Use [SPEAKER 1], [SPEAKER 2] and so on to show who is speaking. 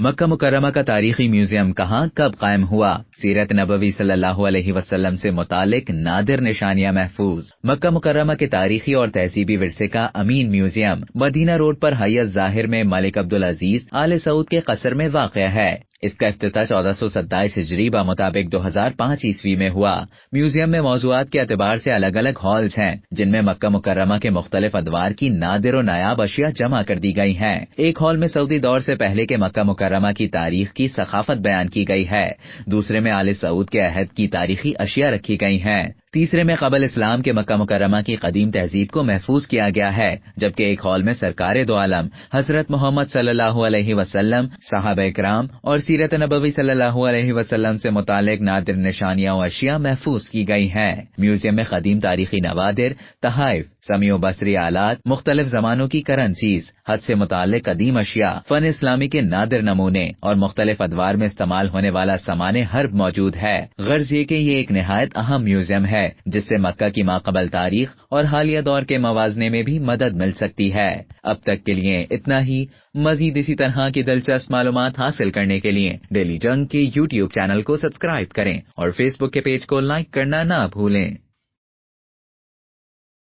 [SPEAKER 1] مکہ مکرمہ کا تاریخی میوزیم کہاں کب قائم ہوا؟ سیرت نبوی صلی اللہ علیہ وسلم سے متعلق نادر نشانیاں محفوظ۔ مکہ مکرمہ کے تاریخی اور تہذیبی ورثے کا امین میوزیم مدینہ روڈ پر حی الظاہر میں ملک عبدالعزیز آل سعود کے قصر میں واقع ہے۔ اس کا افتتاح 1427 ہجری بمطابق 2005 عیسوی میں ہوا۔ میوزیم میں موضوعات کے اعتبار سے الگ الگ ہالز ہیں، جن میں مکہ مکرمہ کے مختلف ادوار کی نادر و نایاب اشیاء جمع کر دی گئی ہیں۔ ایک ہال میں سعودی دور سے پہلے کے مکہ مکرمہ کی تاریخ کی ثقافت بیان کی گئی ہے، دوسرے میں آل سعود کے عہد کی تاریخی اشیاء رکھی گئی ہیں، تیسرے میں قبل اسلام کے مکہ مکرمہ کی قدیم تہذیب کو محفوظ کیا گیا ہے، جبکہ ایک ہال میں سرکار دو عالم حضرت محمد صلی اللہ علیہ وسلم، صحابہ کرام اور سیرت نبوی صلی اللہ علیہ وسلم سے متعلق نادر نشانیاں و اشیاء محفوظ کی گئی ہیں۔ میوزیم میں قدیم تاریخی نوادر، تحائف، سمیع و بصری آلات، مختلف زمانوں کی کرنسیز، حج سے متعلق قدیم اشیاء، فن اسلامی کے نادر نمونے اور مختلف ادوار میں استعمال ہونے والا سامان حرب موجود ہے۔ غرض یہ کہ یہ ایک نہایت اہم میوزیم ہے جس سے مکہ کی ماقبل تاریخ اور حالیہ دور کے موازنے میں بھی مدد مل سکتی ہے۔ اب تک کے لیے اتنا ہی۔ مزید اسی طرح کی دلچسپ معلومات حاصل کرنے کے لیے ڈیلی جنگ کے YouTube چینل کو سبسکرائب کریں اور فیس بک کے پیج کو لائک کرنا نہ بھولیں۔